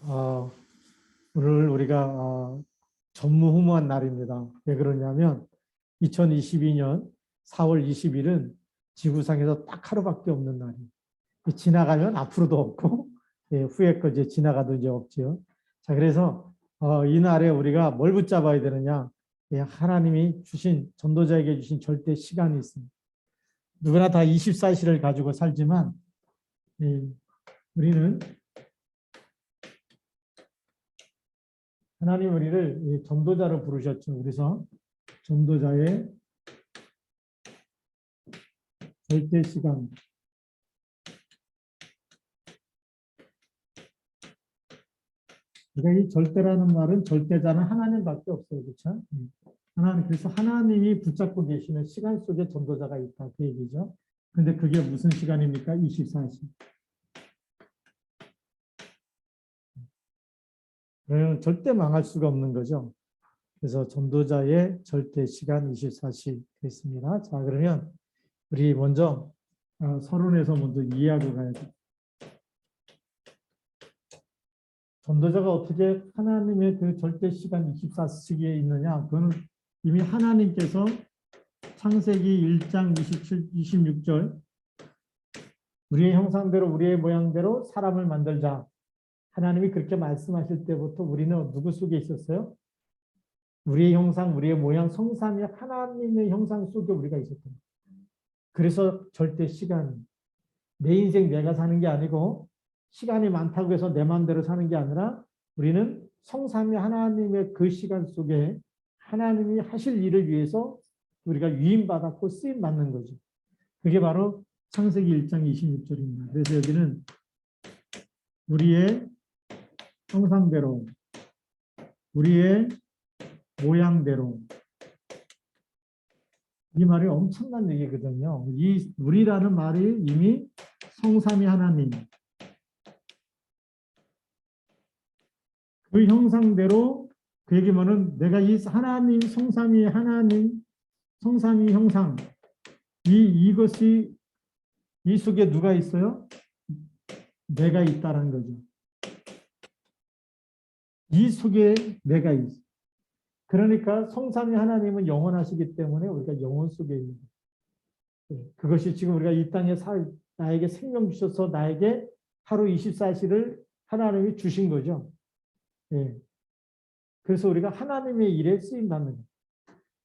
어, 오늘 우리가 전무후무한 날입니다. 왜 그러냐면 2022년 4월 20일은 지구상에서 딱 하루밖에 없는 날이에요. 지나가면 앞으로도 없고 후에 거 이제 지나가도 이제 없죠. 자, 그래서 이 날에 우리가 뭘 붙잡아야 되느냐? 하나님이 주신 전도자에게 주신 절대 시간이 있습니다. 누구나 다 24시를 가지고 살지만 우리는 하나님 우리를 전도자로 부르셨죠. 그래서 전도자의 절대 시간. 그러니까 이 절대라는 말은 절대자는 하나님밖에 없어요. 그렇죠? 하나님, 그래서 하나님이 붙잡고 계시는 시간 속에 전도자가 있다. 그 얘기죠. 근데 그게 무슨 시간입니까? 24시. 그러면 절대 망할 수가 없는 거죠. 그래서 전도자의 절대 시간 24시 있습니다. 자, 그러면 우리 먼저 서론에서 먼저 이해하고 가야 돼요. 전도자가 어떻게 하나님의 그 절대 시간 24시기에 있느냐? 그거는 이미 하나님께서 창세기 1장 27, 26절 우리의 형상대로 우리의 모양대로 사람을 만들자. 하나님이 그렇게 말씀하실 때부터 우리는 누구 속에 있었어요? 우리의 형상, 우리의 모양, 성삼위 하나님의 형상 속에 우리가 있었던 거예요. 그래서 절대 시간, 내 인생 내가 사는 게 아니고 시간이 많다고 해서 내 마음대로 사는 게 아니라 우리는 성삼위 하나님의 그 시간 속에 하나님이 하실 일을 위해서 우리가 위임받았고 쓰임받는 거죠. 그게 바로 창세기 1장 26절입니다. 그래서 여기는 우리의 형상대로, 우리의 모양대로 이 말이 엄청난 얘기거든요. 이 우리라는 말이 이미 성삼위 하나님 그 형상대로 그 얘기면은 내가 이 하나님 성삼위 하나님 성삼위 형상 이것이 이 속에 누가 있어요? 내가 있다는 거죠. 이 속에 내가 있어. 그러니까 성삼위 하나님은 영원하시기 때문에 우리가 영혼 속에 있는 거예요. 그것이 지금 우리가 이 땅에 나에게 생명 주셔서 나에게 하루 24시를 하나님이 주신 거죠. 예. 그래서 우리가 하나님의 일에 쓰임 받는 거예요.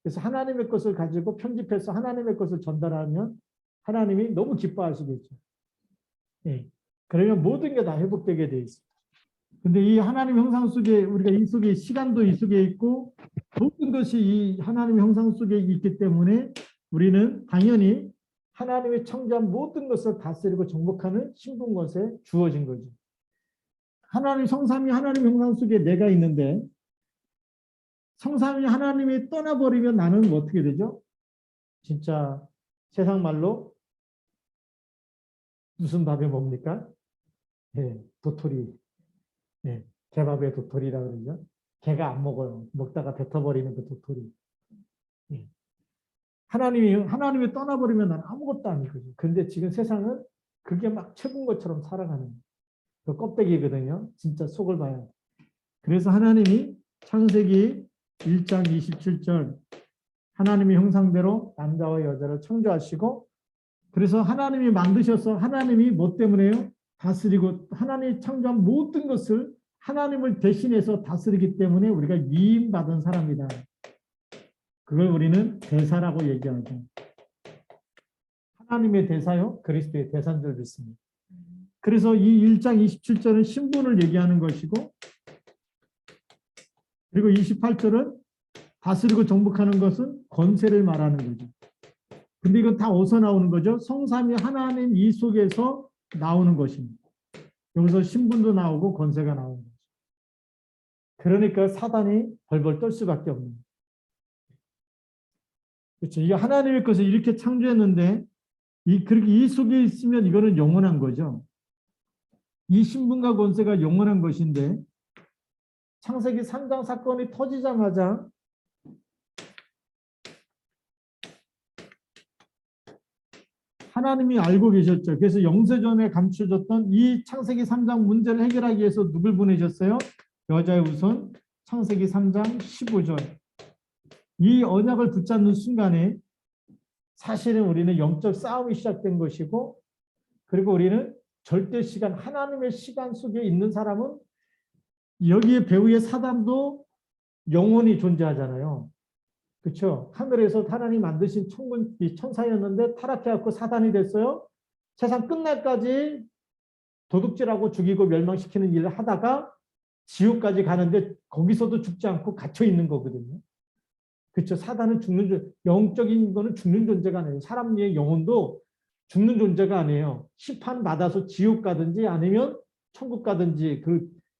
그래서 하나님의 것을 가지고 편집해서 하나님의 것을 전달하면 하나님이 너무 기뻐하시겠죠. 예. 그러면 모든 게 다 회복되게 돼 있어요. 근데 이 하나님 형상 속에 우리가 이 속에 시간도 이 속에 있고 모든 것이 이 하나님의 형상 속에 있기 때문에 우리는 당연히 하나님의 창조한 모든 것을 다스리고 정복하는 신분 것에 주어진 거죠. 하나님 성삼위 하나님 형상 속에 내가 있는데 성삼위 하나님이 떠나버리면 나는 어떻게 되죠? 진짜 세상 말로 무슨 밥에 뭡니까? 네, 도토리. 네, 개밥의 도토리라 그러죠. 개가 안 먹어요. 먹다가 뱉어버리는 그 도토리. 네. 하나님이 떠나버리면 난 아무것도 아니거든요. 근데 지금 세상은 그게 막 최고인 것처럼 살아가는 그 껍데기거든요. 진짜 속을 봐야 돼. 그래서 하나님이 창세기 1장 27절 하나님의 형상대로 남자와 여자를 창조하시고 그래서 하나님이 만드셔서 하나님이 뭐 때문에요? 다스리고 하나님이 창조한 모든 것을 하나님을 대신해서 다스리기 때문에 우리가 위임받은 사람이다. 그걸 우리는 대사라고 얘기하죠. 하나님의 대사요? 그리스도의 대사인 줄 믿습니다. 그래서 이 1장 27절은 신분을 얘기하는 것이고 그리고 28절은 다스리고 정복하는 것은 권세를 말하는 거죠. 근데 이건 다 어디서 나오는 거죠? 성삼위 하나님 이 속에서 나오는 것입니다. 여기서 신분도 나오고 권세가 나오는 거죠. 그러니까 사단이 벌벌 떨 수밖에 없는 거예요. 그렇죠. 이 하나님의 것을 이렇게 창조했는데 그렇게 이 속에 있으면 이거는 영원한 거죠. 이 신분과 권세가 영원한 것인데 창세기 3장 사건이 터지자마자 하나님이 알고 계셨죠. 그래서 영세전에 감춰졌던 이 창세기 3장 문제를 해결하기 위해서 누굴 보내셨어요? 여자의 우선 창세기 3장 15절. 이 언약을 붙잡는 순간에 사실은 우리는 영적 싸움이 시작된 것이고, 그리고 우리는 절대 시간, 하나님의 시간 속에 있는 사람은 여기에 배후의 사단도 영원히 존재하잖아요. 그렇죠? 하늘에서 하나님 만드신 천사였는데 타락해갖고 사단이 됐어요. 세상 끝날까지 도둑질하고 죽이고 멸망시키는 일을 하다가 지옥까지 가는데 거기서도 죽지 않고 갇혀 있는 거거든요. 그렇죠? 사단은 영적인 거는 죽는 존재가 아니에요. 사람의 영혼도 죽는 존재가 아니에요. 심판 받아서 지옥 가든지 아니면 천국 가든지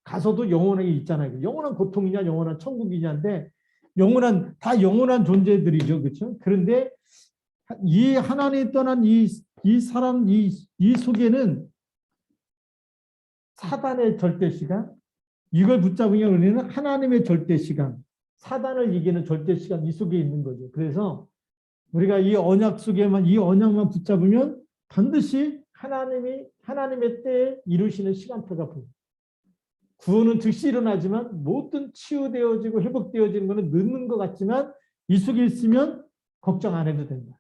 가서도 영원하게 있잖아요. 영원한 고통이냐 영원한 천국이냐인데 다 영원한 존재들이죠. 그렇죠? 그런데 이 하나님 떠난 이 사람 이 속에는 사단의 절대 시간, 이걸 붙잡으면 우리는 하나님의 절대 시간, 사단을 이기는 절대 시간 이 속에 있는 거죠. 그래서 우리가 이 언약만 붙잡으면 반드시 하나님의 때에 이루시는 시간표가 보여요. 구원은 즉시 일어나지만 모든 치유되어지고 회복되어지는 것은 늦는 것 같지만 이 속에 있으면 걱정 안 해도 된다.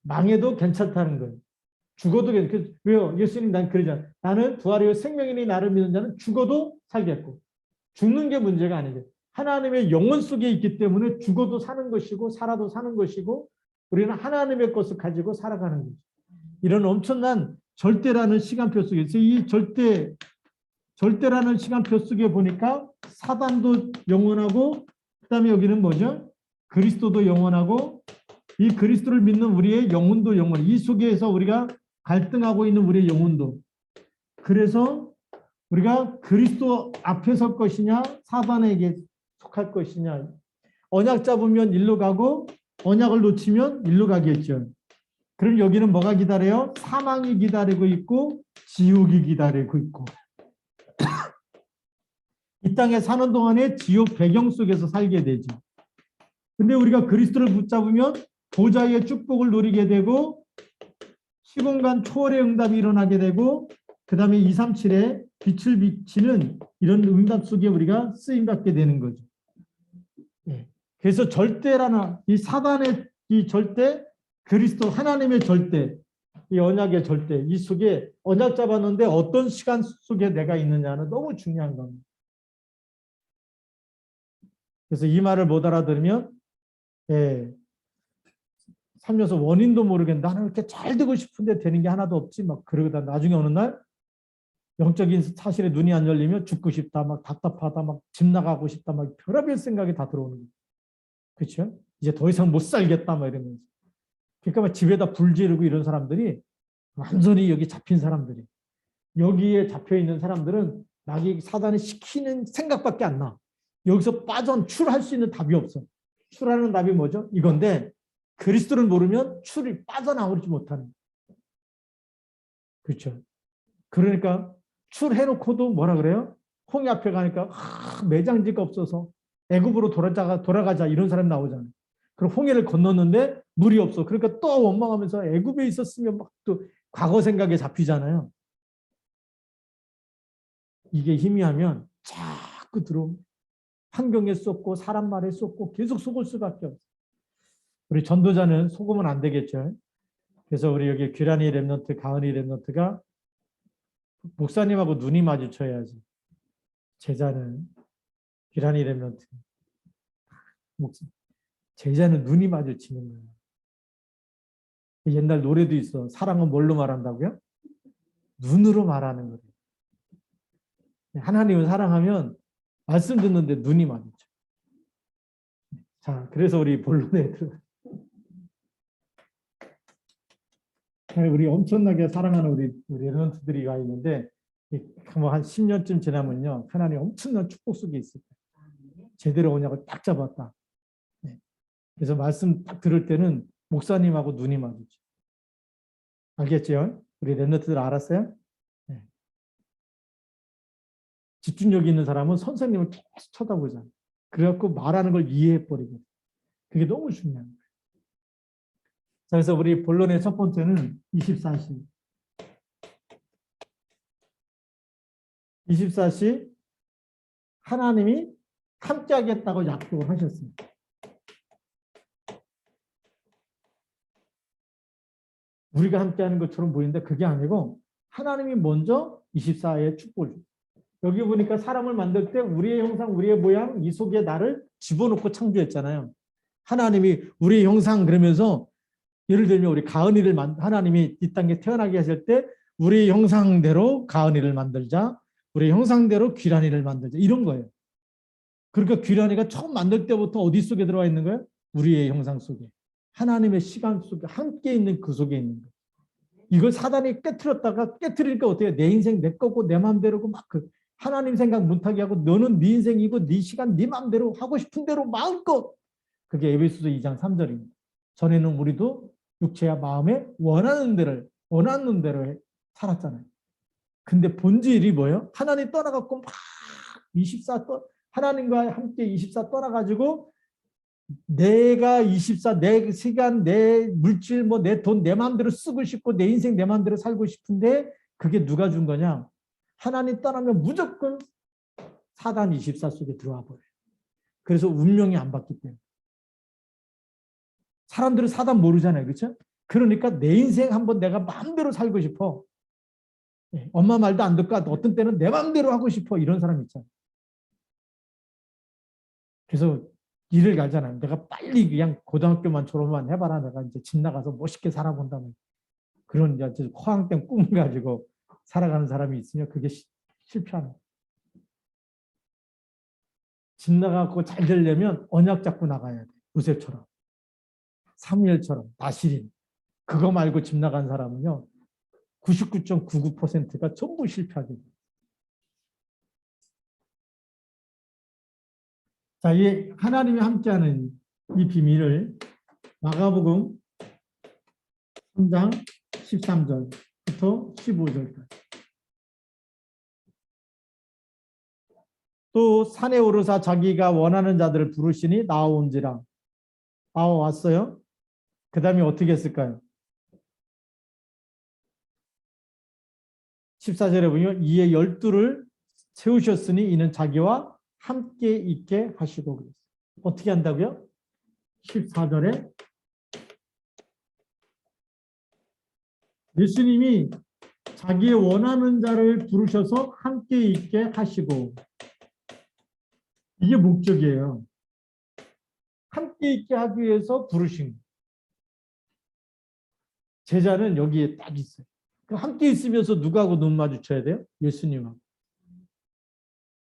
망해도 괜찮다는 거예요. 죽어도 괜찮다. 왜요? 예수님 난 그러잖아요. 나는 부활이요 생명이니 나를 믿는 자는 죽어도 살겠고 죽는 게 문제가 아니죠. 하나님의 영혼 속에 있기 때문에 죽어도 사는 것이고 살아도 사는 것이고 우리는 하나님의 것을 가지고 살아가는 거죠. 이런 엄청난 절대라는 시간표 속에서 이 절대라는 시간표 속에 보니까 사단도 영원하고 그다음에 여기는 뭐죠? 그리스도도 영원하고 이 그리스도를 믿는 우리의 영혼도 영원. 이 속에서 우리가 갈등하고 있는 우리의 영혼도. 그래서 우리가 그리스도 앞에 설 것이냐 사단에게 속할 것이냐. 언약 잡으면 일로 가고 언약을 놓치면 일로 가겠죠. 그럼 여기는 뭐가 기다려요? 사망이 기다리고 있고 지옥이 기다리고 있고 이 땅에 사는 동안에 지옥 배경 속에서 살게 되죠. 근데 우리가 그리스도를 붙잡으면 보좌의 축복을 누리게 되고 시공간 초월의 응답이 일어나게 되고 그 다음에 237에 빛을 비치는 이런 응답 속에 우리가 쓰임받게 되는 거죠. 그래서 절대라는 이 사단의 이 절대, 그리스도 하나님의 절대, 이 언약의 절대, 이 속에 언약 잡았는데 어떤 시간 속에 내가 있느냐는 너무 중요한 겁니다. 그래서 이 말을 못 알아들으면 살면서 원인도 모르겠는데 나는 이렇게 잘 되고 싶은데 되는 게 하나도 없지 막 그러다 나중에 어느 날 영적인 사실에 눈이 안 열리면 죽고 싶다 막 답답하다 막 집 나가고 싶다 막 별의별 생각이 다 들어오는 거예요. 그렇죠? 이제 더 이상 못 살겠다 막 이러면서 그러니까 막 집에다 불 지르고 이런 사람들이 완전히 여기 잡힌 사람들이 여기에 잡혀 있는 사람들은 나기 사단이 시키는 생각밖에 안 나. 여기서 출할 수 있는 답이 없어. 출하는 답이 뭐죠? 이건데 그리스도를 모르면 출이 빠져나오지 못하는. 그렇죠. 그러니까 출해놓고도 뭐라 그래요? 홍해 앞에 가니까 매장지가 없어서 애굽으로 돌아가자 이런 사람 나오잖아요. 그럼 홍해를 건넜는데 물이 없어. 그러니까 또 원망하면서 애굽에 있었으면 막 또 과거 생각에 잡히잖아요. 이게 희미하면 자꾸 들어옵니다. 환경에 쏟고 사람 말에 쏟고 계속 속을 수밖에 없어요. 우리 전도자는 속으면 안 되겠죠. 그래서 우리 여기 규란이 랩런트, 가은이 랩런트가 목사님하고 눈이 마주쳐야지. 제자는 규란이 랩런트. 제자는 눈이 마주치는 거예요. 옛날 노래도 있어. 사랑은 뭘로 말한다고요? 눈으로 말하는 거예요. 하나님을 사랑하면 말씀 듣는데 눈이 마주쳐. 자, 그래서 우리 본론에 들어가. 우리 엄청나게 사랑하는 우리 랩런트들이 가 있는데 한 10년쯤 지나면요. 하나님 엄청난 축복 속에 있을 거예요. 제대로 언약을 딱 잡았다. 그래서 말씀 딱 들을 때는 목사님하고 눈이 마주쳐. 알겠죠? 우리 랩런트들 알았어요? 네. 집중력 있는 사람은 선생님을 계속 쳐다보잖아요. 그래갖고 말하는 걸 이해해버리고. 그게 너무 중요한 거예요. 자, 그래서 우리 본론의 첫 번째는 24시. 24시 하나님이 함께 하겠다고 약속을 하셨습니다. 우리가 함께 하는 것처럼 보이는데 그게 아니고 하나님이 먼저 24의 축복을 줍니다. 여기 보니까 사람을 만들 때 우리의 형상, 우리의 모양, 이 속에 나를 집어넣고 창조했잖아요. 하나님이 우리의 형상 그러면서 예를 들면 우리 가은이를 하나님이 이 땅에 태어나게 하실 때 우리 형상대로 가은이를 만들자. 우리 형상대로 귀란이를 만들자. 이런 거예요. 그러니까 귀란이가 처음 만들 때부터 어디 속에 들어와 있는 거예요? 우리의 형상 속에. 하나님의 시간 속에 함께 있는 그 속에 있는 거예요. 이걸 사단이 깨트렸다가 깨트리니까 어떻게 해요? 내 인생 내 거고 내 마음대로고 막 그 하나님 생각 못하게 하고 너는 네 인생이고 네 시간 네 마음대로 하고 싶은 대로 마음껏. 그게 에베소서 2장 3절입니다. 전에는 우리도 육체와 마음에 원하는 대로 살았잖아요. 근데 본질이 뭐예요? 하나님 떠나갖고 막 24 하나님과 함께 24 떠나가지고 내가 24 내 시간 내 물질 뭐 내 돈 내 마음대로 쓰고 싶고 내 인생 내 마음대로 살고 싶은데 그게 누가 준 거냐? 하나님 떠나면 무조건 사단 24 속에 들어와 버려요. 그래서 운명이 안 바뀌기 때문에. 사람들은 사단 모르잖아요. 그렇죠? 그러니까 내 인생 한번 내가 마음대로 살고 싶어. 엄마 말도 안 듣고 어떤 때는 내 마음대로 하고 싶어. 이런 사람 있잖아요. 그래서 일을 가잖아요. 내가 빨리 그냥 고등학교만 졸업만 해봐라. 내가 이제 집 나가서 멋있게 살아본다는 그런 이제 허황된 꿈을 가지고 살아가는 사람이 있으면 그게 실패하는 거예요. 집 나가고 잘 되려면 언약 잡고 나가야 돼. 요셉처럼. 사무엘처럼. 나실인. 그거 말고 집 나간 사람은요. 99.99%가 전부 실패하게 돼요. 자, 이 하나님이 함께하는 이 비밀을 마가복음 3장 13절부터 15절까지. 또 산에 오르사 자기가 원하는 자들을 부르시니 나아온지라. 나와왔어요. 그 다음에 어떻게 했을까요? 14절에 보면 이에 12를 세우셨으니 이는 자기와 함께 있게 하시고 그랬어요. 어떻게 한다고요? 14절에 예수님이 자기의 원하는 자를 부르셔서 함께 있게 하시고 이게 목적이에요. 함께 있게 하기 위해서 부르신 거예요. 제자는 여기에 딱 있어요. 함께 있으면서 누구하고 눈 마주쳐야 돼요? 예수님하고.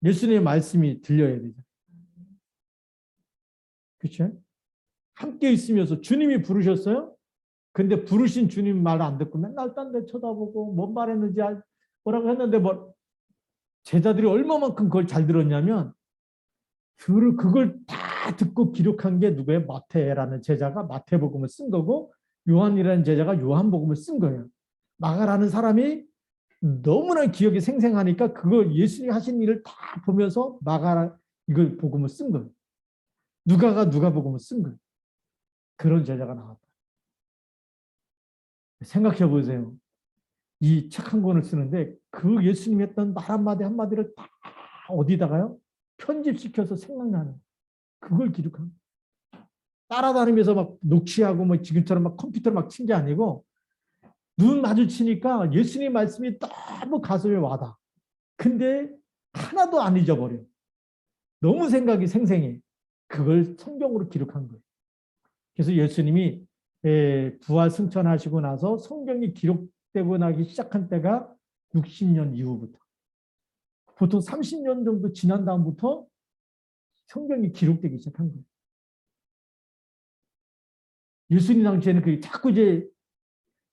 예수님의 말씀이 들려야 되죠. 그렇죠? 함께 있으면서 주님이 부르셨어요? 근데 부르신 주님 말 안 듣고 맨날 딴 데 쳐다보고 뭔 말했는지 뭐라고 했는데 뭐 제자들이 얼마만큼 그걸 잘 들었냐면 그걸 다 듣고 기록한 게 누구예요? 마태라는 제자가 마태복음을 쓴 거고 요한이라는 제자가 요한복음을 쓴 거예요. 마가라는 사람이 너무나 기억이 생생하니까 그거 예수님이 하신 일을 다 보면서 마가 이걸 복음을 쓴 거예요. 누가가 누가복음을 쓴 거예요. 그런 제자가 나왔다. 생각해 보세요. 이 책 한 권을 쓰는데 그 예수님이 했던 말 한마디 한마디를 다 어디다가요? 편집시켜서 생각나는 그걸 기록한 따라다니면서 막 녹취하고 뭐 지금처럼 막 컴퓨터로 막 친 게 아니고 눈 마주치니까 예수님 말씀이 너무 가슴에 와닿아. 근데 하나도 안 잊어버려. 너무 생각이 생생해. 그걸 성경으로 기록한 거예요. 그래서 예수님이 부활 승천하시고 나서 성경이 기록되고 나기 시작한 때가 60년 이후부터. 보통 30년 정도 지난 다음부터 성경이 기록되기 시작한 거예요. 예수님 당시에는 그 자꾸 이제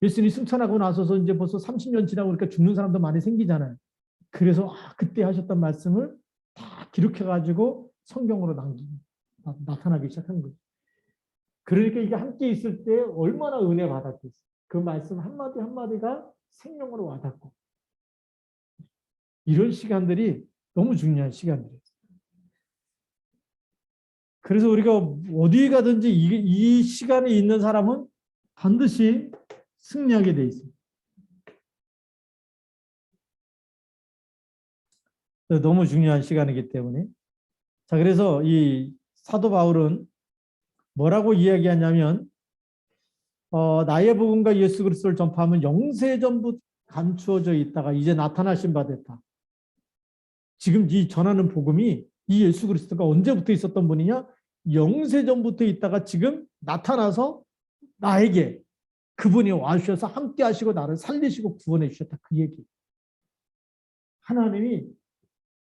예수님이 승천하고 나서서 이제 벌써 30년 지나고 그러니까 죽는 사람도 많이 생기잖아요. 그래서 그때 하셨던 말씀을 다 기록해가지고 성경으로 나타나기 시작한 거예요. 그러니까 이게 함께 있을 때 얼마나 은혜 받았겠어요. 그 말씀 한마디 한마디가 생명으로 와닿고 이런 시간들이 너무 중요한 시간들이에요. 그래서 우리가 어디 가든지 이 시간에 있는 사람은 반드시 승리하게 돼 있습니다. 너무 중요한 시간이기 때문에. 자, 그래서 이 사도 바울은 뭐라고 이야기하냐면 나의 복음과 예수 그리스도를 전파하면 영세전부터 감추어져 있다가 이제 나타나신 바 됐다. 지금 이 전하는 복음이 이 예수 그리스도가 언제부터 있었던 분이냐? 영세전부터 있다가 지금 나타나서 나에게 그분이 와주셔서 함께 하시고 나를 살리시고 구원해 주셨다. 그 얘기. 하나님이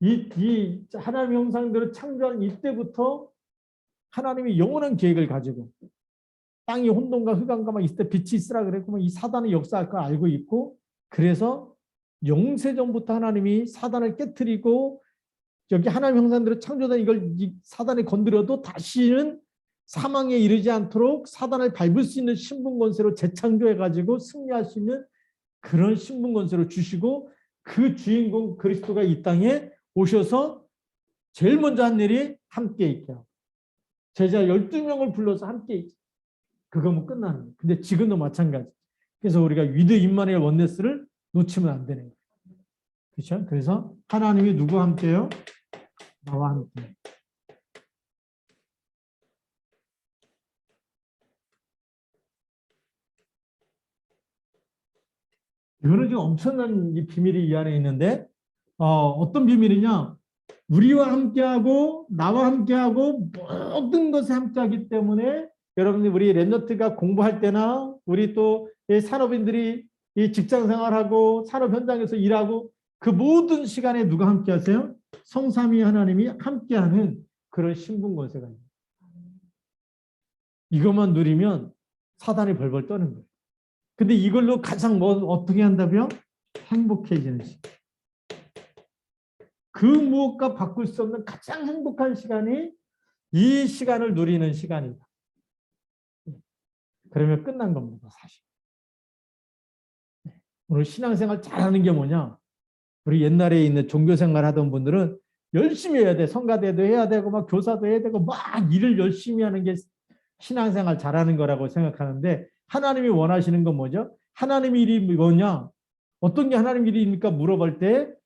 이 하나님 형상대로 창조한 이때부터 하나님이 영원한 계획을 가지고 땅이 혼돈과 흑암과 막 있을 때 빛이 있으라 그랬고 이 사단의 역사할 걸 알고 있고 그래서 영세전부터 하나님이 사단을 깨트리고 여기 하나님 형상대로 창조된 이걸 사단이 건드려도 다시는 사망에 이르지 않도록 사단을 밟을 수 있는 신분권세로 재창조해가지고 승리할 수 있는 그런 신분권세로 주시고 그 주인공 그리스도가 이 땅에 오셔서 제일 먼저 한 일이 함께 있게 하고 제자 12명을 불러서 함께 있게 그거면 끝나는 거예요. 근데 지금도 마찬가지. 그래서 우리가 위드 임마누엘 원네스를 놓치면 안 되는 거예요. 그렇죠? 그래서 하나님이 누구와 함께요? 나와 함께. 이거는 지금 엄청난 이 비밀이 이 안에 있는데 어떤 비밀이냐? 우리와 함께하고 나와 함께하고 모든 것에 함께하기 때문에 여러분들 우리 랩너트가 공부할 때나 우리 또 산업인들이 이 직장 생활하고 산업 현장에서 일하고 그 모든 시간에 누가 함께하세요? 성삼위 하나님이 함께하는 그런 신분권세가 있는 거예요. 이것만 누리면 사단이 벌벌 떠는 거예요. 근데 이걸로 가장 어떻게 한다고요? 행복해지는 시간. 그 무엇과 바꿀 수 없는 가장 행복한 시간이 이 시간을 누리는 시간이다. 그러면 끝난 겁니다, 사실. 오늘 신앙생활 잘하는 게 뭐냐? 우리 옛날에 있는 종교생활 하던 분들은 열심히 해야 돼. 성가대도 해야 되고 막 교사도 해야 되고 막 일을 열심히 하는 게 신앙생활 잘하는 거라고 생각하는데 하나님이 원하시는 건 뭐죠? 하나님 일이 뭐냐? 어떤 게 하나님 일입니까? 물어볼 때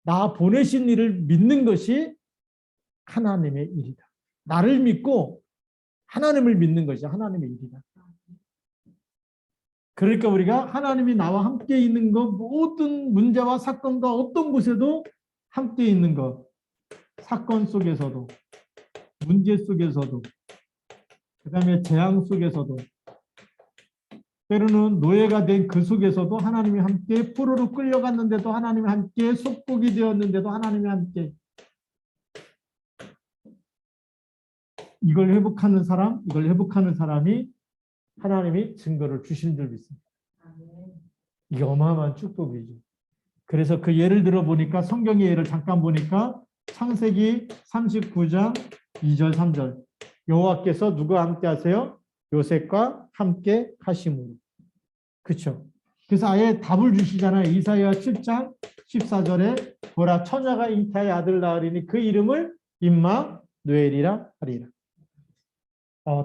나 보내신 일을 믿는 것이 하나님의 일이다. 나를 믿고 하나님을 믿는 것이 하나님의 일이다. 그러니까 우리가 하나님이 나와 함께 있는 것, 모든 문제와 사건과 어떤 곳에도 함께 있는 것, 사건 속에서도, 문제 속에서도, 그 다음에 재앙 속에서도, 때로는 노예가 된 그 속에서도 하나님이 함께 포로로 끌려갔는데도 하나님이 함께 속국이 되었는데도 하나님이 함께 이걸 회복하는 사람이 하나님이 증거를 주시는 줄 믿습니다. 이게 어마어마한 축복이죠. 그래서 그 예를 들어 보니까 성경의 예를 잠깐 보니까 창세기 39장 2절 3절 여호와께서 누구와 함께 하세요? 요셉과 함께 하심으로. 그렇죠. 그래서 아예 답을 주시잖아요. 이사야 7장 14절에 보라 처녀가 잉타의 아들 낳으리니 그 이름을 임마누엘이라 하리라.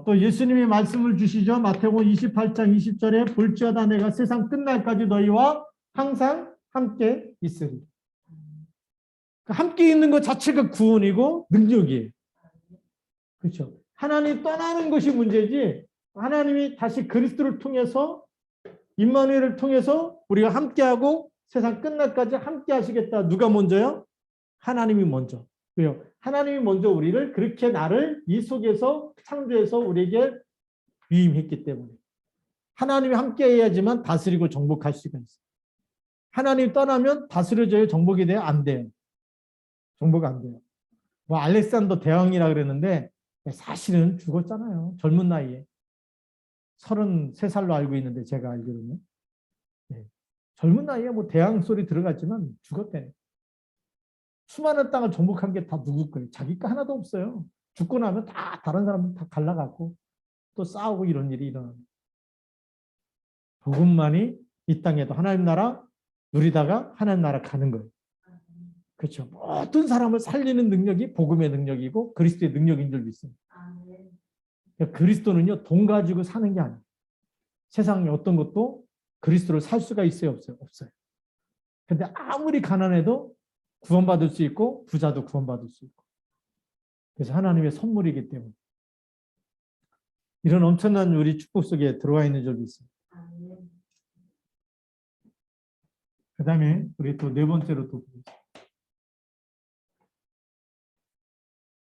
또 예수님이 말씀을 주시죠. 마태복음 28장 20절에 볼지어다 내가 세상 끝날까지 너희와 항상 함께 있으리. 함께 있는 것 자체가 구원이고 능력이에요. 그렇죠. 하나님 떠나는 것이 문제지 하나님이 다시 그리스도를 통해서 임마누엘을 통해서 우리가 함께하고 세상 끝날까지 함께 하시겠다. 누가 먼저요? 하나님이 먼저. 왜요? 하나님이 먼저 우리를 그렇게 나를 이 속에서 창조해서 우리에게 위임했기 때문에 하나님이 함께 해야지만 다스리고 정복할 수가 있어요. 하나님이 떠나면 다스려져요? 정복이 돼요? 안 돼요. 정복 안 돼요. 뭐 알렉산더 대왕이라 그랬는데 사실은 죽었잖아요. 젊은 나이에. 33살로 알고 있는데 제가 알기로는. 네. 젊은 나이에 뭐 대왕 소리 들어갔지만 죽었대요. 수많은 땅을 정복한 게 다 누구 거예요? 자기 거 하나도 없어요. 죽고 나면 다 다른 사람들 다 갈라가고 또 싸우고 이런 일이 일어납니다. 복음만이 이 땅에도 하나님 나라 누리다가 하나님 나라 가는 거예요. 그렇죠. 모든 사람을 살리는 능력이 복음의 능력이고 그리스도의 능력인 줄 믿습니다. 그러니까 그리스도는요 돈 가지고 사는 게 아니에요. 세상에 어떤 것도 그리스도를 살 수가 있어요, 없어요? 없어요. 근데 아무리 가난해도 구원받을 수 있고 부자도 구원받을 수 있고. 그래서 하나님의 선물이기 때문에 이런 엄청난 우리 축복 속에 들어와 있는 적이 있습니다. 그 다음에 우리 또 네 번째로 또 보겠습니다.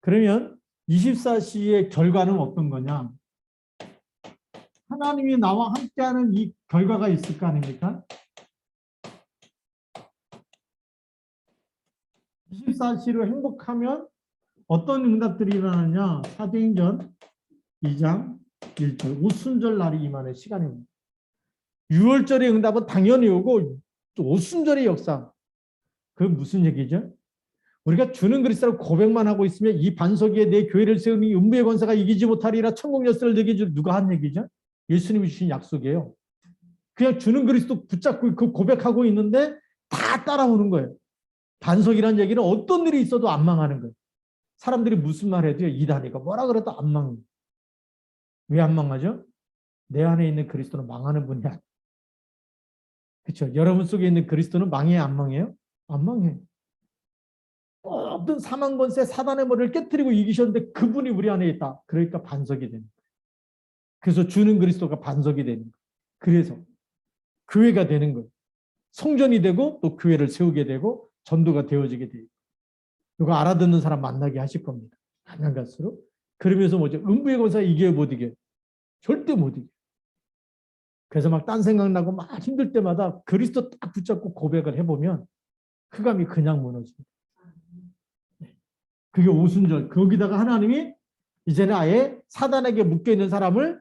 그러면 24시의 결과는 어떤 거냐? 하나님이 나와 함께하는 이 결과가 있을 거 아닙니까? 24시로 행복하면 어떤 응답들이 일어나냐? 사도행전 2장 1절 오순절 날이 임하는 시간입니다. 6월절의 응답은 당연히 오고 오순절의 역사. 그건 무슨 얘기죠? 우리가 주는 그리스도로 고백만 하고 있으면 이 반석 위에 내 교회를 세우니 음부의 권세가 이기지 못하리라 천국 열쇠를 내게 줄 누가 한 얘기죠? 예수님이 주신 약속이에요. 그냥 주는 그리스도 붙잡고 그 고백하고 있는데 다 따라오는 거예요. 반석이라는 얘기는 어떤 일이 있어도 안 망하는 거예요. 사람들이 무슨 말 해도요. 이단이가 뭐라 그래도 안 망해요. 왜 안 망하죠? 내 안에 있는 그리스도는 망하는 분이 아니에요. 그렇죠? 여러분 속에 있는 그리스도는 망해요, 안 망해요? 안 망해요. 어떤 사망 권세 사단의 머리를 깨뜨리고 이기셨는데 그분이 우리 안에 있다. 그러니까 반석이 되는 거예요. 그래서 주는 그리스도가 반석이 되는 거예요. 그래서 교회가 되는 거예요. 성전이 되고 또 교회를 세우게 되고 전도가 되어지게 돼요. 이거 알아듣는 사람 만나게 하실 겁니다. 가면 갈수록. 그러면서 뭐죠? 음부의 권세가 이겨요, 못 이겨요? 절대 못 이겨요. 그래서 막 딴 생각나고 막 힘들 때마다 그리스도 딱 붙잡고 고백을 해보면 흑암이 그냥 무너집니다. 그게 오순절. 거기다가 하나님이 이제는 아예 사단에게 묶여있는 사람을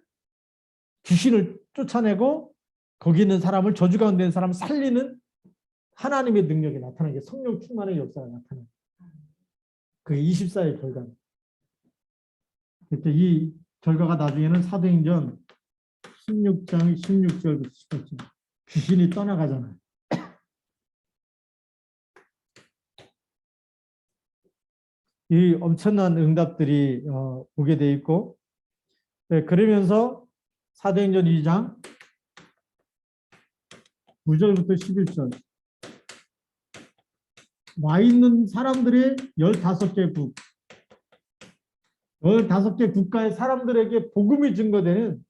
귀신을 쫓아내고 거기 있는 사람을 저주 가운데 있는 사람을 살리는 하나님의 능력이 나타나게 성령 충만의 역사가 나타나요. 그게 24의 결과입니다. 이 결과가 나중에는 사도행전 16장 16절부터 18절 귀신이 떠나가잖아요. 이 엄청난 응답들이 오게 돼 있고 그러면서 사도행전 2장 9절부터 11절 와 있는 사람들의 15개 국 15개 국가의 사람들에게 복음이 증거되는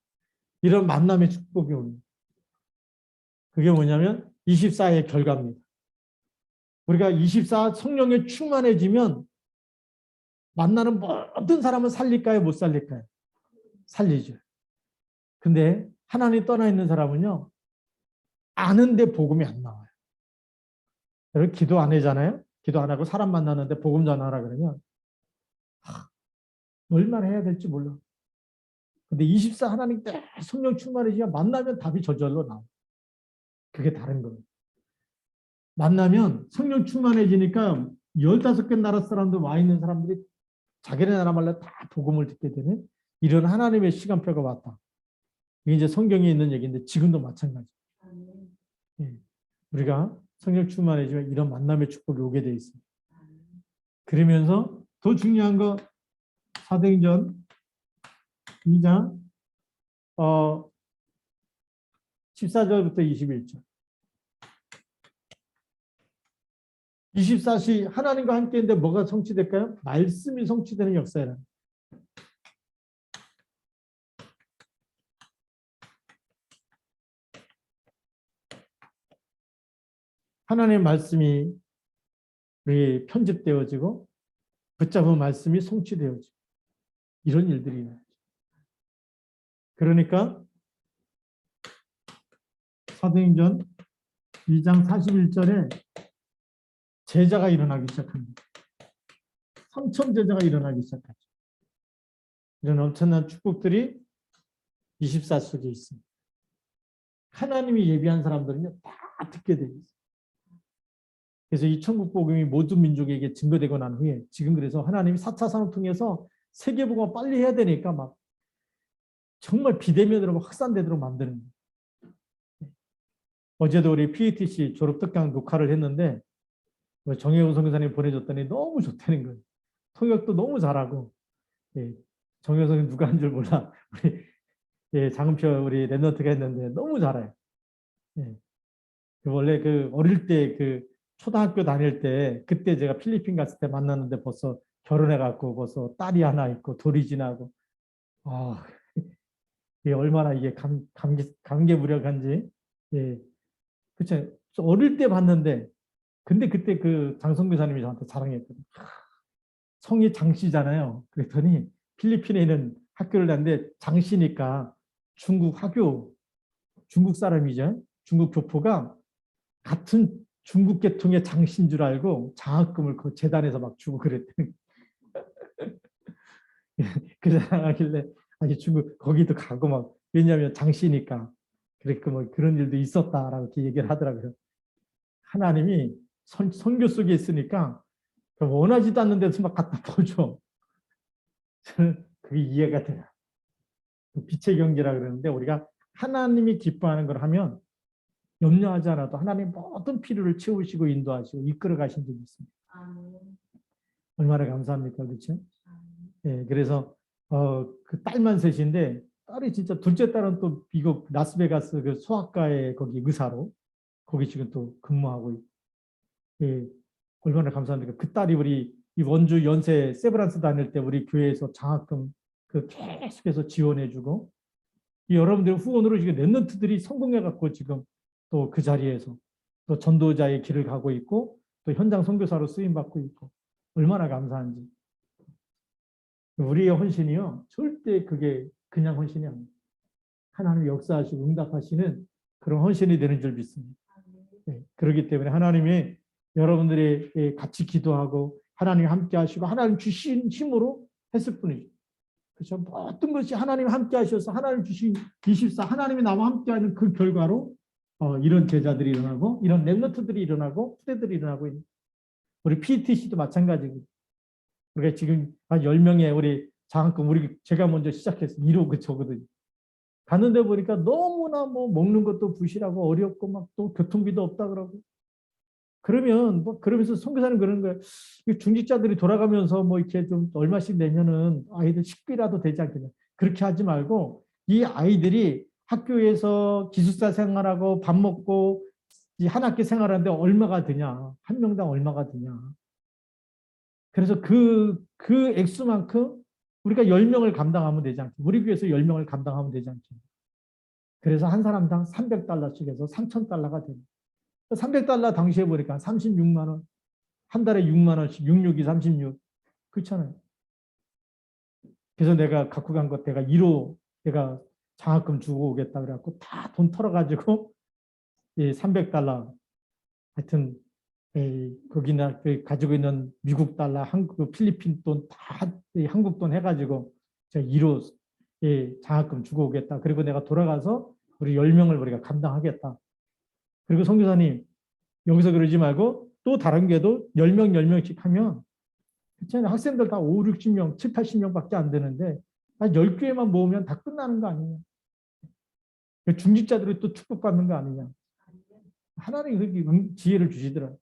이런 만남의 축복이 옵니다. 그게 뭐냐면 24의 결과입니다. 우리가 24 성령에 충만해지면 만나는 모든 사람은 살릴까요? 못 살릴까요? 살리죠. 근데 하나님 떠나 있는 사람은요. 아는데 복음이 안 나와요. 여러분 기도 안 하잖아요. 기도 안 하고 사람 만나는데 복음 전하라 그러면 얼마나 해야 될지 몰라. 근데 24 하나님 때 성령 충만해지면 만나면 답이 저절로 나와요. 그게 다른 거예요. 만나면 성령 충만해지니까 15개 나라 사람들 와 있는 사람들이 자기네 나라 말로 다 복음을 듣게 되는 이런 하나님의 시간표가 왔다. 이게 이제 성경에 있는 얘기인데 지금도 마찬가지. 예. 우리가 성령 충만해지면 이런 만남의 축복이 오게 돼 있습니다. 그러면서 더 중요한 거 사도행전 2장 14절부터 21절 24시 하나님과 함께 있는데 뭐가 성취될까요? 말씀이 성취되는 역사예요. 하나님의 말씀이 우리 편집되어지고 붙잡은 말씀이 성취되어지고 이런 일들이 일어나죠. 그러니까 사도행전 2장 41절에 제자가 일어나기 시작합니다. 3천 제자가 일어나기 시작하죠. 이런 엄청난 축복들이 24 속에 있습니다. 하나님이 예비한 사람들은요 다 듣게 되어 있어요. 그래서 이 천국 복음이 모든 민족에게 증거되고 난 후에 지금 그래서 하나님이 4차 산업 통해서 세계 복음을 빨리 해야 되니까 막 정말 비대면으로 확산되도록 만드는 거예요. 어제도 우리 PETC 졸업 특강 녹화를 했는데 정혜원 선교사님 보내줬더니 너무 좋다는 거예요. 통역도 너무 잘하고 정혜원 선생님 누가 한 줄 몰라. 우리 예, 장은표 우리 랩런트가 했는데 너무 잘해요. 예. 원래 그 어릴 때 그 초등학교 다닐 때 그때 제가 필리핀 갔을 때 만났는데 벌써 결혼해갖고 벌써 딸이 하나 있고 돌이 지나고 아, 이게 얼마나 이게 감개무량한지. 예, 그쵸. 어릴 때 봤는데 근데 그때 그 장성교사님이 저한테 자랑했거든요. 성이 장씨잖아요. 그랬더니 필리핀에 있는 학교를 다는데 장씨니까 중국 화교, 중국 사람이죠. 중국 교포가 같은 중국 계통의 장씨인 줄 알고 장학금을 그 재단에서 막 주고 그랬더니 그 자랑하길래 아니 중국 거기도 가고 막 왜냐하면 장씨니까 그랬고 뭐 그런 일도 있었다라고 이렇게 얘기를 하더라고요. 하나님이 선교 속에 있으니까 원하지도 않는 데서 막 갖다 보죠. 저는 그게 이해가 돼요. 빛의 경제라 그러는데 우리가 하나님이 기뻐하는 걸 하면 염려하지 않아도 하나님 모든 필요를 채우시고 인도하시고 이끌어 가신 적이 있습니다. 얼마나 감사합니까? 그렇죠? 예, 그래서 그 딸만 셋인데 딸이 진짜 둘째 딸은 또 미국 라스베가스 그 소아과에 거기 의사로 거기 지금 또 근무하고 있고 예, 얼마나 감사합니까? 그 딸이 우리 이 원주 연세 세브란스 다닐 때 우리 교회에서 장학금 그 계속해서 지원해주고 여러분들 후원으로 지금 랩런트들이 성공해갖고 지금 또 그 자리에서 또 전도자의 길을 가고 있고 또 현장 선교사로 쓰임 받고 있고 얼마나 감사한지. 우리의 헌신이요 절대 그게 그냥 헌신이 아닙니다. 하나님 역사하시고 응답하시는 그런 헌신이 되는 줄 믿습니다. 네, 그렇기 때문에 하나님이 여러분들이 같이 기도하고 하나님 함께 하시고 하나님 주신 힘으로 했을 뿐이죠. 그렇죠. 모든 것이 하나님 함께 하셔서 하나님 주신 24 하나님이 나와 함께하는 그 결과로 이런 제자들이 일어나고 이런 랩런트들이 일어나고 후대들이 일어나고 있는 우리 PTC도 마찬가지고 우리가 지금 한 10명의 우리 장학금 우리 제가 먼저 시작해서 1호 그거거든요. 갔는데 보니까 너무나 뭐 먹는 것도 부실하고 어렵고 막 또 교통비도 없다 그러고 그러면 뭐 그러면서 선교사는 그러는 거예요. 중직자들이 돌아가면서 뭐 이렇게 좀 얼마씩 내면은 아이들 식비라도 되지 않겠냐. 그렇게 하지 말고 이 아이들이 학교에서 기숙사 생활하고 밥 먹고 한 학기 생활하는데 얼마가 드냐. 한 명당 얼마가 드냐. 그래서 그 액수만큼 우리가 10명을 감당하면 되지 않겠냐. 우리 교회에서 10명을 감당하면 되지 않겠냐. 그래서 한 사람당 300달러씩 해서 3,000달러가 됩니다. 300달러 당시에 보니까 36만 원. 한 달에 6만 원씩 66이 36. 그렇잖아요. 그래서 내가 갖고 간 것 내가 1호 내가 장학금 주고 오겠다 그래갖고 다 돈 털어가지고 300달러 하여튼 거기나 가지고 있는 미국 달러, 한국, 필리핀 돈 다 한국 돈 해가지고 제가 1호 장학금 주고 오겠다. 그리고 내가 돌아가서 우리 10명을 우리가 감당하겠다. 그리고 선교사님 여기서 그러지 말고 또 다른 게도 10명, 10명씩 하면 그렇잖아요. 학생들 다 5, 60명, 7, 80명밖에 안 되는데 한 10교회만 모으면 다 끝나는 거 아니냐. 중직자들이 또 축복받는 거 아니냐. 하나님이 그렇게 지혜를 주시더라고요.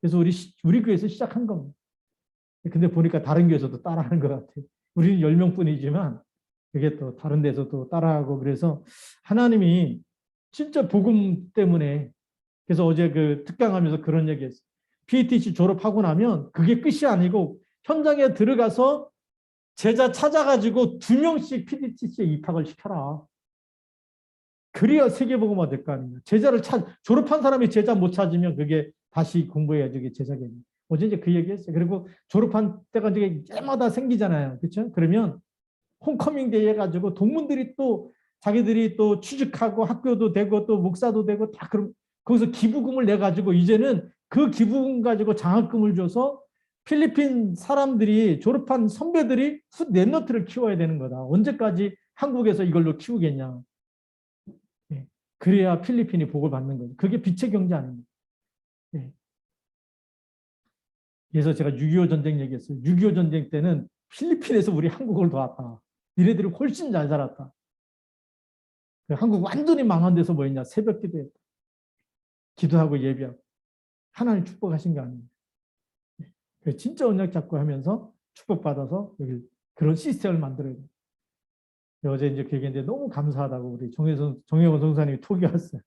그래서 우리 교회에서 시작한 겁니다. 근데 보니까 다른 교회에서도 따라하는 것 같아요. 우리는 10명뿐이지만 그게 또 다른 데서도 따라하고 그래서 하나님이 진짜 복음 때문에 그래서 어제 그 특강하면서 그런 얘기했어요. PTC 졸업하고 나면 그게 끝이 아니고 현장에 들어가서 제자 찾아가지고 2명씩 PTC에 입학을 시켜라. 그래야 세계복음화 될 거 아니냐. 졸업한 사람이 제자 못 찾으면 그게 다시 공부해야지 그게 제자겠네. 어제 이제 그 얘기했어요. 그리고 졸업한 때가 이제 때마다 생기잖아요. 그렇죠? 그러면 홈커밍 데이 해가지고 동문들이 또 자기들이 또 취직하고 학교도 되고 또 목사도 되고 다 그럼 거기서 기부금을 내 가지고 이제는 그 기부금 가지고 장학금을 줘서 필리핀 사람들이 졸업한 선배들이 랩런트를 키워야 되는 거다. 언제까지 한국에서 이걸로 키우겠냐. 예. 그래야 필리핀이 복을 받는 거죠. 그게 빛의 경제 아닙니까? 예. 그래서 제가 6.25 전쟁 얘기했어요. 6.25 전쟁 때는 필리핀에서 우리 한국을 도왔다. 니네들이 훨씬 잘 살았다. 한국 완전히 망한 데서 뭐 했냐. 새벽 기도했다. 기도하고 예배하고. 하나님 축복하신 거 아닙니까? 진짜 언약 잡고 하면서 축복받아서 여기 그런 시스템을 만들어야 돼요. 어제 이제 그 얘기했는데 너무 감사하다고 우리 정혜원 성사님이 톡이 왔어요.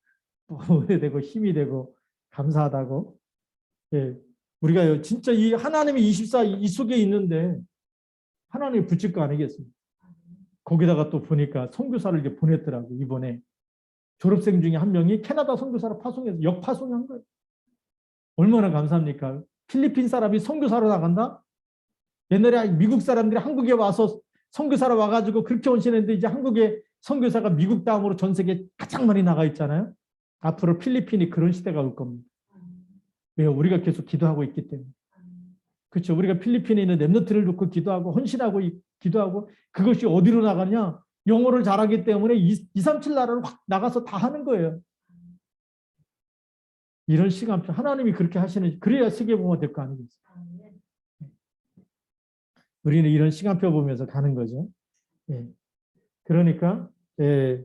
너무 되고 힘이 되고 감사하다고. 예. 우리가 진짜 이 하나님이 24 이 속에 있는데 하나님이 붙일 거 아니겠습니까? 거기다가 또 보니까 선교사를 이제 보냈더라고. 이번에 졸업생 중에 한 명이 캐나다 선교사로 파송해서 역파송한 거예요. 얼마나 감사합니까? 필리핀 사람이 선교사로 나간다? 옛날에 미국 사람들이 한국에 와서 선교사로 와가지고 그렇게 헌신했는데 이제 한국에 선교사가 미국 다음으로 전 세계에 가장 많이 나가 있잖아요. 앞으로 필리핀이 그런 시대가 올 겁니다. 왜요? 우리가 계속 기도하고 있기 때문에. 그렇죠. 우리가 필리핀에 있는 렘넌트를 놓고 기도하고 헌신하고 기도하고 그것이 어디로 나가냐? 영어를 잘하기 때문에 237 나라를 확 나가서 다 하는 거예요. 이런 시간표 하나님이 그렇게 하시는 그래야 세계복음화 될 거 아니겠어요. 우리는 이런 시간표 보면서 가는 거죠. 예. 그러니까 예.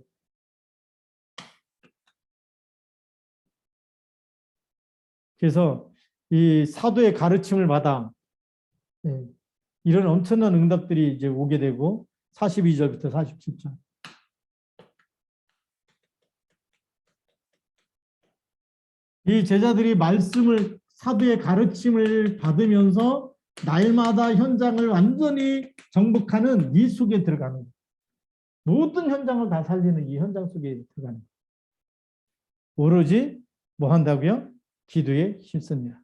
그래서 이 사도의 가르침을 받아 예. 이런 엄청난 응답들이 이제 오게 되고 42절부터 47절. 이 제자들이 말씀을 사도의 가르침을 받으면서 날마다 현장을 완전히 정복하는 이 속에 들어가는 거예요. 모든 현장을 다 살리는 이 현장 속에 들어가는 거예요. 오로지 뭐 한다고요? 기도에 힘씁니다.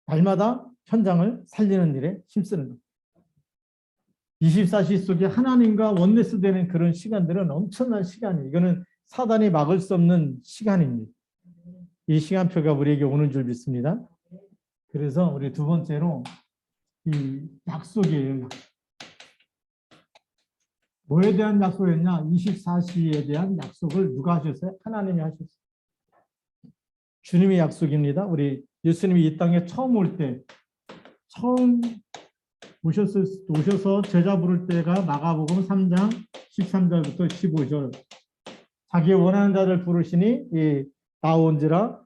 날마다 현장을 살리는 일에 힘쓰는 거예요. 24시 속에 하나님과 원네스 되는 그런 시간들은 엄청난 시간이에요. 이거는 사단이 막을 수 없는 시간입니다. 이 시간표가 우리에게 오는 줄 믿습니다. 그래서 우리 두 번째로 이 약속이에요. 뭐에 대한 약속이었냐? 24시에 대한 약속을 누가 하셨어요? 하나님이 하셨어요. 주님의 약속입니다. 우리 예수님이 이 땅에 처음 올 때, 처음 오셔서 제자 부를 때가 마가복음 3장 13절부터 15절. 자기 원하는 자를 부르시니 나온지라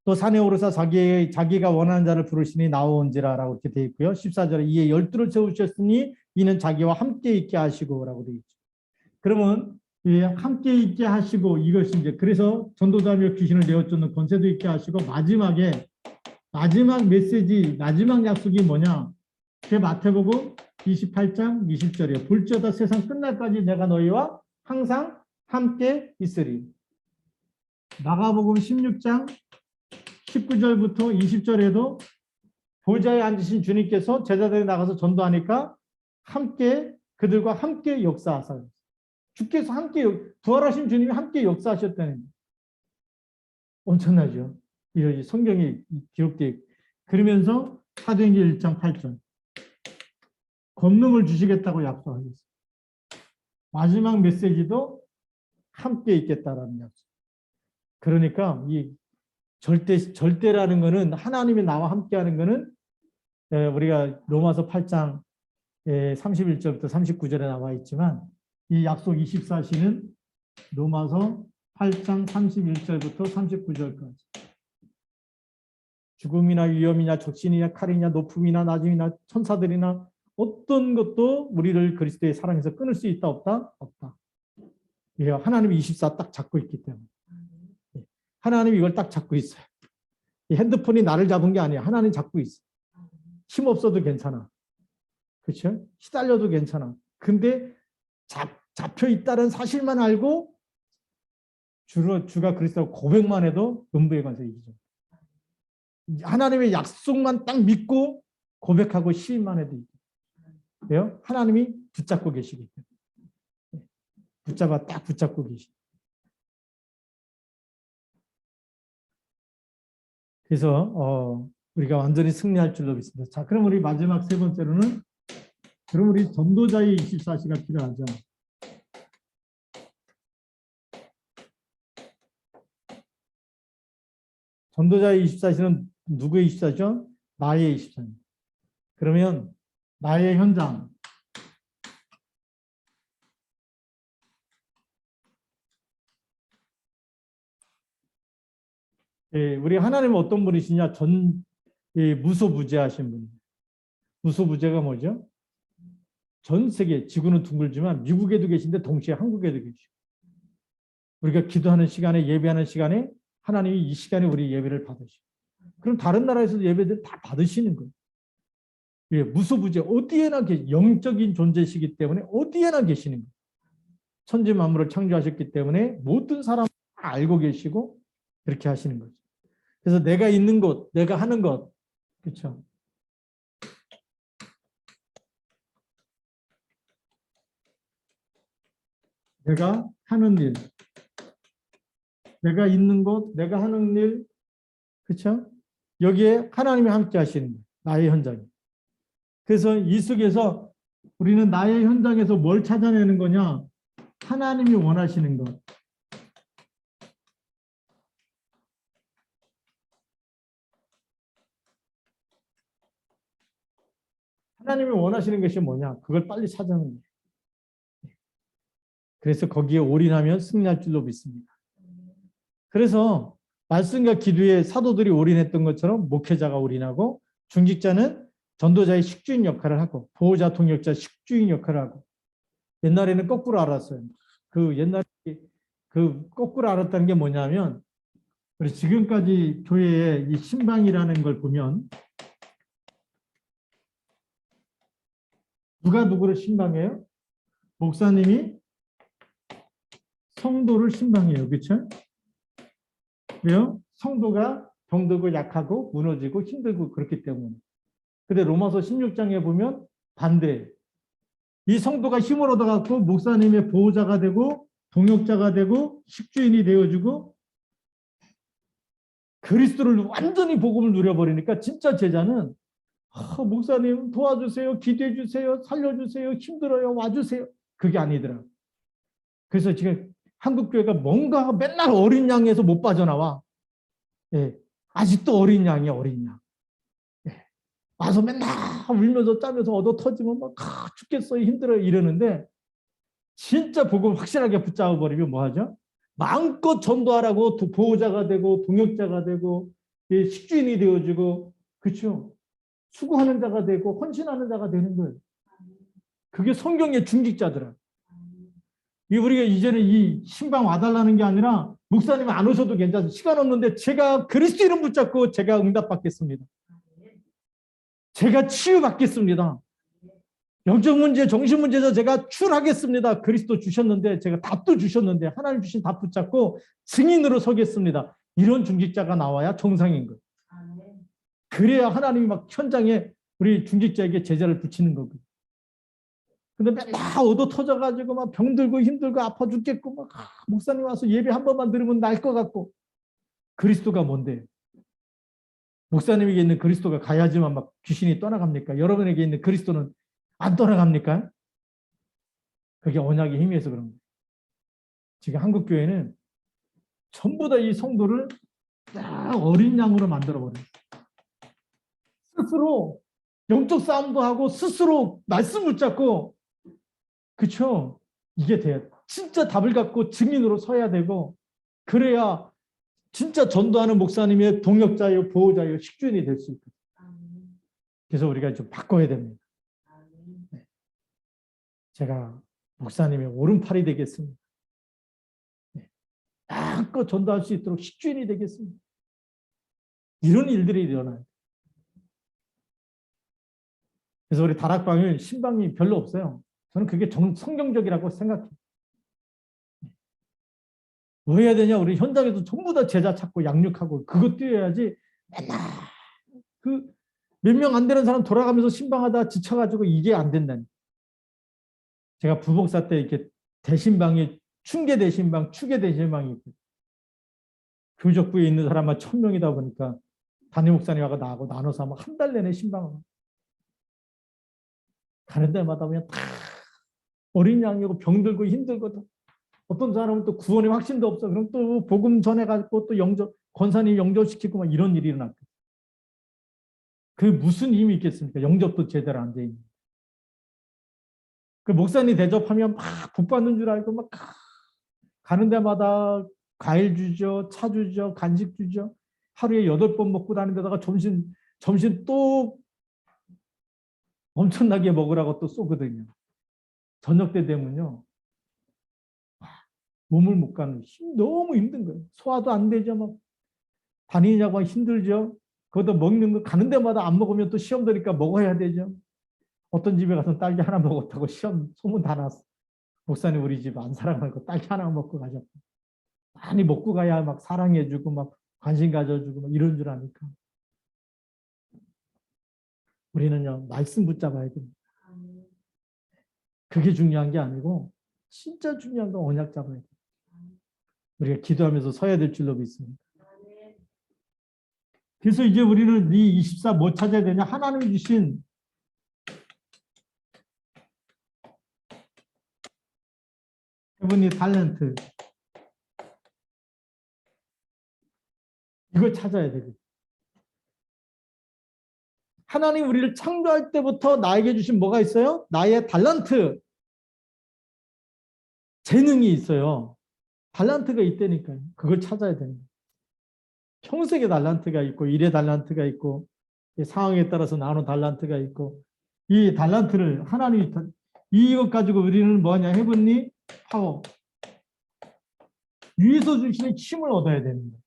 또 산에 오르사 자기가 원하는 자를 부르시니 나온지라라고 이렇게 되어 있고요. 14절에 이에 12를 세우셨으니 이는 자기와 함께 있게 하시고라고 되어 있죠. 그러면 함께 있게 하시고 이것이 이제 그래서 전도자며 귀신을 내어쫓는 권세도 있게 하시고 마지막 메시지 마지막 약속이 뭐냐? 그 마태복음 28장 20절이에요. 볼지어다 세상 끝날까지 내가 너희와 항상 함께 있으리. 마가복음 16장 19절부터 20절에도 보좌에 앉으신 주님께서 제자들이 나가서 전도하니까 그들과 함께 역사하사. 주께서 함께 부활하신 주님이 함께 역사하셨다는 거예요. 엄청나죠. 이런 성경에 기록되어 있고. 그러면서 사도행전 1장 8절 권능을 주시겠다고 약속하셨어요. 마지막 메시지도 함께 있겠다라는 약속. 그러니까 이 절대라는 것은 하나님이 나와 함께하는 것은 우리가 로마서 8장 31절부터 39절에 나와 있지만 이 약속 24시는 로마서 8장 31절부터 39절까지 죽음이나 위험이나 적신이나 칼이나 높음이나 낮음이나 천사들이나 어떤 것도 우리를 그리스도의 사랑에서 끊을 수 있다 없다? 없다. 하나님이 24 딱 잡고 있기 때문에 하나님이 이걸 딱 잡고 있어요. 이 핸드폰이 나를 잡은 게 아니야. 하나님 잡고 있어. 힘 없어도 괜찮아. 그렇죠? 시달려도 괜찮아. 근데 잡혀 있다는 사실만 알고 주가 그리스도 고백만 해도 음부의 관세 이기죠. 하나님의 약속만 딱 믿고 고백하고 시인만 해도 이기죠. 왜요? 하나님이 붙잡고 계시기 때문에. 딱 붙잡고 계시죠. 그래서 우리가 완전히 승리할 줄로 믿습니다. 자, 그럼 우리 마지막 세 번째로는 그럼 우리 전도자의 24시가 필요하죠. 전도자의 24시는 누구의 24시죠? 나의 24시입니다. 그러면 나의 현장, 우리 하나님은 어떤 분이시냐? 무소부재하신 분. 무소부재가 뭐죠? 전 세계 지구는 둥글지만 미국에도 계신데 동시에 한국에도 계시고 우리가 기도하는 시간에 예배하는 시간에 하나님이 이 시간에 우리 예배를 받으시고 그럼 다른 나라에서도 예배들 다 받으시는 거예요. 예, 무소부재 어디에나 영적인 존재시기 때문에 어디에나 계시는 거예요. 천지 만물을 창조하셨기 때문에 모든 사람 다 알고 계시고 그렇게 하시는 거죠. 그래서 내가 있는 곳, 내가 하는 것, 그렇죠? 내가 하는 일, 내가 있는 곳, 내가 하는 일, 그렇죠? 여기에 하나님이 함께 하시는 거예요. 나의 현장에. 그래서 이 속에서 우리는 나의 현장에서 뭘 찾아내는 거냐? 하나님이 원하시는 것. 하나님이 원하시는 것이 뭐냐? 그걸 빨리 찾아내는 거예요. 그래서 거기에 올인하면 승리할 줄로 믿습니다. 그래서 말씀과 기도에 사도들이 올인했던 것처럼 목회자가 올인하고 중직자는 전도자의 식주인 역할을 하고 보호자, 동역자, 식주인 역할을 하고 옛날에는 거꾸로 알았어요. 그 옛날에 그 거꾸로 알았다는 게 뭐냐면 우리 지금까지 교회에 이 신방이라는 걸 보면 누가 누구를 신방해요? 목사님이 성도를 신방해요. 그렇죠? 왜요? 성도가 병들고 약하고 무너지고 힘들고 그렇기 때문에. 근데 로마서 16장에 보면 반대. 이 성도가 힘을 얻어갖고 목사님의 보호자가 되고 동역자가 되고 식주인이 되어주고 그리스도를 완전히 복음을 누려버리니까 진짜 제자는 목사님 도와주세요. 기도해 주세요. 살려주세요. 힘들어요. 와주세요. 그게 아니더라. 그래서 지금 한국교회가 뭔가 맨날 어린 양에서 못 빠져나와. 예, 아직도 어린 양이야. 어린 양. 예, 와서 맨날 울면서 짜면서 얻어 터지면 막 죽겠어요. 힘들어요. 이러는데 진짜 복음 확실하게 붙잡아 버리면 뭐 하죠? 마음껏 전도하라고 보호자가 되고 동역자가 되고 식주인이 되어주고 그렇죠? 수고하는 자가 되고 헌신하는 자가 되는 거예요. 그게 성경의 중직자더라. 우리가 이제는 이 신방 와달라는 게 아니라 목사님 안 오셔도 괜찮아요. 시간 없는데 제가 그리스도 이름 붙잡고 제가 응답받겠습니다. 제가 치유받겠습니다. 영적 문제, 정신 문제에서 제가 출하겠습니다. 그리스도 주셨는데 제가 답도 주셨는데 하나님 주신 답 붙잡고 증인으로 서겠습니다. 이런 중직자가 나와야 정상인 거예요. 그래야 하나님이 막 현장에 우리 중직자에게 제자를 붙이는 거고. 근데 맨날 얻어 터져가지고 막 병들고 힘들고 아파 죽겠고 막 목사님 와서 예배 한 번만 들으면 날 것 같고. 그리스도가 뭔데? 목사님에게 있는 그리스도가 가야지만 막 귀신이 떠나갑니까? 여러분에게 있는 그리스도는 안 떠나갑니까? 그게 언약의 힘이어서 그런 거예요. 지금 한국교회는 전부 다 이 성도를 딱 어린 양으로 만들어버려요. 스스로 영적 싸움도 하고 스스로 말씀 붙잡고 그렇죠? 이게 돼요. 진짜 답을 갖고 증인으로 서야 되고 그래야 진짜 전도하는 목사님의 동역자요, 보호자요, 식주인이 될 수 있거든요. 그래서 우리가 좀 바꿔야 됩니다. 네. 제가 목사님의 오른팔이 되겠습니다. 네. 마음껏 전도할 수 있도록 식주인이 되겠습니다. 이런 일들이 일어나요. 그래서 우리 다락방은 신방이 별로 없어요. 저는 그게 성경적이라고 생각해요. 뭐 해야 되냐? 우리 현장에서 전부 다 제자 찾고 양육하고 그것 뛰어야지 맨날 그 몇 명 안 되는 사람 돌아가면서 신방하다 지쳐가지고 이게 안 된다니. 제가 부목사 때 이렇게 대신방이 충계 대신방, 추계 대신방이 있고 교적부에 있는 사람만 1000명이다 보니까 담임 목사님하고 나하고 나눠서 막 한 달 내내 신방을 가는 데마다 그냥 다 어린 양이고 병들고 힘들고 어떤 사람은 또 구원의 확신도 없어. 그럼 또 복음 전해가지고 또 권사님 영접시키고 막 이런 일이 일어났고. 그게 무슨 힘이 있겠습니까? 영접도 제대로 안 돼 있는. 그 목사님 대접하면 막 복 받는 줄 알고 막 가는 데마다 과일 주죠, 차 주죠, 간식 주죠. 하루에 8번 먹고 다니는 데다가 점심 또 엄청나게 먹으라고 또 쏘거든요. 저녁 때 되면요. 몸을 못 가는 너무 힘든 거예요. 소화도 안 되죠. 막 다니냐고 힘들죠. 그것도 먹는 거 가는 데마다 안 먹으면 또 시험 되니까 먹어야 되죠. 어떤 집에 가서 딸기 하나 먹었다고 시험 소문 다 났어. 목사님 우리 집 안 사랑하고 딸기 하나 먹고 가셨고. 많이 먹고 가야 막 사랑해주고 막 관심 가져주고 막 이런 줄 아니까. 우리는요 말씀 붙잡아야 됩니다. 그게 중요한 게 아니고 진짜 중요한 건 언약 잡아야 돼요. 우리가 기도하면서 서야 될 줄로 믿습니다. 그래서 이제 우리는 이 24 뭐 찾아야 되냐? 하나님이 주신 헤븐리 탤런트 이거 찾아야 되거든요. 하나님 우리를 창조할 때부터 나에게 주신 뭐가 있어요? 나의 달란트, 재능이 있어요. 달란트가 있다니까요. 그걸 찾아야 됩니다. 평생의 달란트가 있고 일의 달란트가 있고 상황에 따라서 나오는 달란트가 있고 이 달란트를 하나님이 이것 가지고 우리는 뭐냐? 헤븐리 파워 위에서 주시는 힘을 얻어야 됩니다.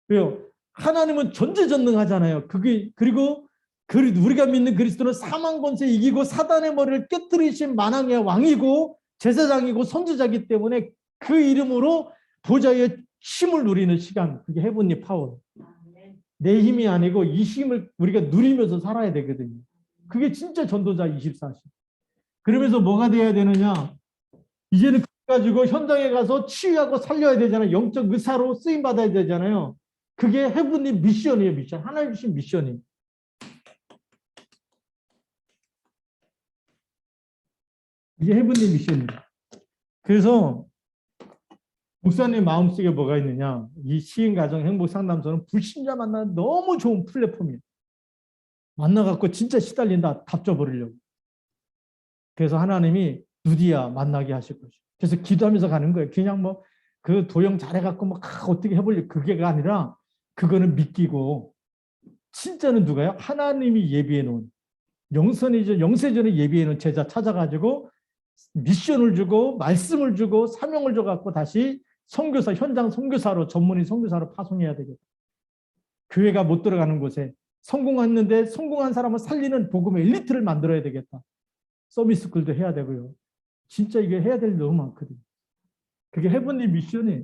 왜요? 하나님은 전지전능하잖아요. 그리고 우리가 믿는 그리스도는 사망 권세 이기고 사단의 머리를 깨뜨리신 만왕의 왕이고 제사장이고 선지자이기 때문에 그 이름으로 보좌의 힘을 누리는 시간, 그게 헤븐리 파워. 내 힘이 아니고 이 힘을 우리가 누리면서 살아야 되거든요. 그게 진짜 전도자 24시. 그러면서 뭐가 돼야 되느냐? 이제는 가지고 현장에 가서 치유하고 살려야 되잖아요. 영적 의사로 쓰임 받아야 되잖아요. 그게 헤븐리 미션이에요. 미션. 하나님 주신 미션이에요. 이게 헤븐리 미션이에요. 그래서 목사님 마음속에 뭐가 있느냐. 이 시인가정 행복상담소는 불신자 만나는 너무 좋은 플랫폼이에요. 만나갖고 진짜 시달린다. 답 줘버리려고. 그래서 하나님이 누디야 만나게 하실 것이죠. 그래서 기도하면서 가는 거예요. 그냥 뭐 그 도형 잘해갖고 막 어떻게 해보려고 그게가 아니라 그거는 믿기고 진짜는 누가요? 하나님이 예비해 놓은 영선이죠. 영세전에 예비해 놓은 제자 찾아가지고 미션을 주고 말씀을 주고 사명을 줘갖고 다시 선교사 현장 선교사로 전문인 선교사로 파송해야 되겠다. 교회가 못 들어가는 곳에 성공했는데 성공한 사람을 살리는 복음의 엘리트를 만들어야 되겠다. 서비스쿨도 해야 되고요. 진짜 이게 해야 될 일 너무 많거든요. 그게 헤븐리 미션이에요.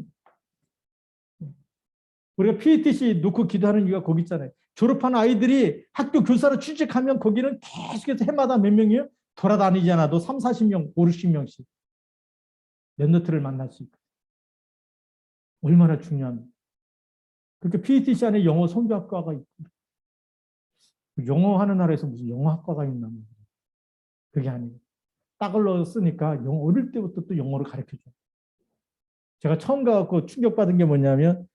우리가 PETC 놓고 기도하는 이유가 거기 있잖아요. 졸업한 아이들이 학교 교사로 취직하면 거기는 계속해서 해마다 몇 명이에요? 돌아다니지 않아도 3, 40명, 5, 60명씩 랩너트를 만날 수 있고 얼마나 중요합니까? 그렇게 PETC 안에 영어 선교학과가 있고 영어 하는 나라에서 무슨 영어학과가 있나? 그게 아니에요. 따글러 쓰니까 영어 어릴 때부터 또 영어를 가르쳐줘요. 제가 처음 가갖고 충격받은 게 뭐냐면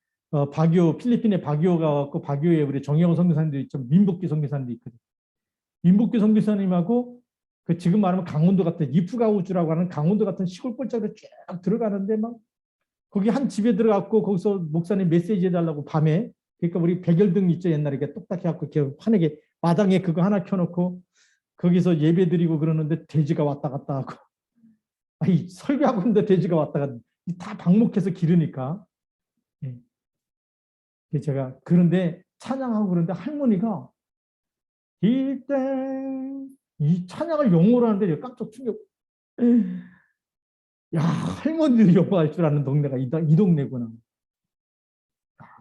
바기오 필리핀의 바기오 가갖고 바기오에 우리 정영호 선교사님도 있죠. 민복기 선교사님도 있거든요. 민복기 선교사님하고 그 지금 말하면 강원도 같은 이프가우주라고 하는 강원도 같은 시골 꼴짝으로 쭉 들어가는데 막 거기 한 집에 들어갔고 거기서 목사님 메시지 해달라고 밤에 그러니까 우리 백열등 있죠. 옛날에 이렇게 똑딱 해갖고 이렇게 환하게 마당에 그거 하나 켜놓고 거기서 예배 드리고 그러는데 돼지가 왔다 갔다 하고 아니 설교하고 있는데 돼지가 왔다 갔다 다 방목해서 기르니까 제가 그런데 찬양하고 그러는데 할머니가 이때 이 찬양을 영어로 하는데 깜짝 충격. 야 할머니들이 영어 할 줄 아는 동네가 이 동네구나.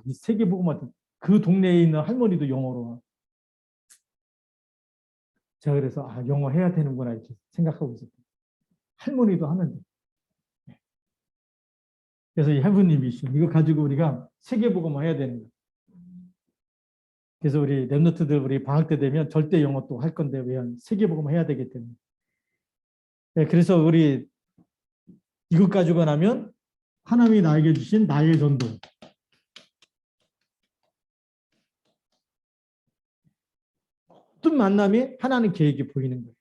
이 세계복음화 그 동네에 있는 할머니도 영어로. 제가 그래서 영어 해야 되는구나 이렇게 생각하고 있었어요. 할머니도 하면 돼. 그래서 이 헤븐리 미션 이거 가지고 우리가 세계복음화 해야 되는 거예요. 그래서 우리 랩노트들 우리 방학 때 되면 절대 영어 또 할 건데 왜 세계복음화 해야 되기 때문에. 네, 그래서 우리 이것 가지고 나면 하나님이 나에게 주신 나의 전도. 어떤 만남이 하나님 계획이 보이는 거예요.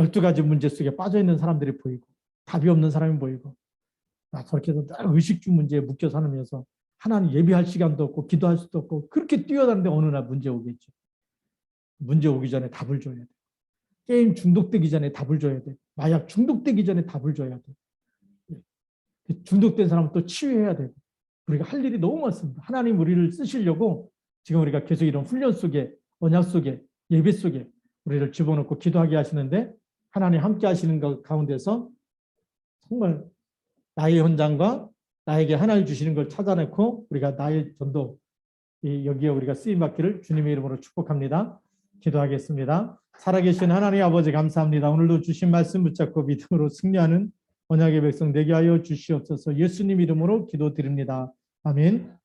12가지 문제 속에 빠져있는 사람들이 보이고 답이 없는 사람이 보이고 저렇게 해서 의식주 문제에 묶여 살면서 하나님 예배할 시간도 없고 기도할 수도 없고 그렇게 뛰어다니는데 어느 날 문제 오겠죠. 문제 오기 전에 답을 줘야 돼요. 게임 중독되기 전에 답을 줘야 돼. 마약 중독되기 전에 답을 줘야 돼. 중독된 사람은 또 치유해야 되고. 우리가 할 일이 너무 많습니다. 하나님 우리를 쓰시려고 지금 우리가 계속 이런 훈련 속에, 언약 속에, 예배 속에 우리를 집어넣고 기도하게 하시는데, 하나님 함께 하시는 것 가운데서 정말 나의 현장과 나에게 하나님 주시는 걸 찾아내고 우리가 나의 전도, 여기에 우리가 쓰임받기를 주님의 이름으로 축복합니다. 기도하겠습니다. 살아계신 하나님 아버지 감사합니다. 오늘도 주신 말씀 붙잡고 믿음으로 승리하는 언약의 백성 되게 하여 주시옵소서. 예수님 이름으로 기도드립니다. 아멘.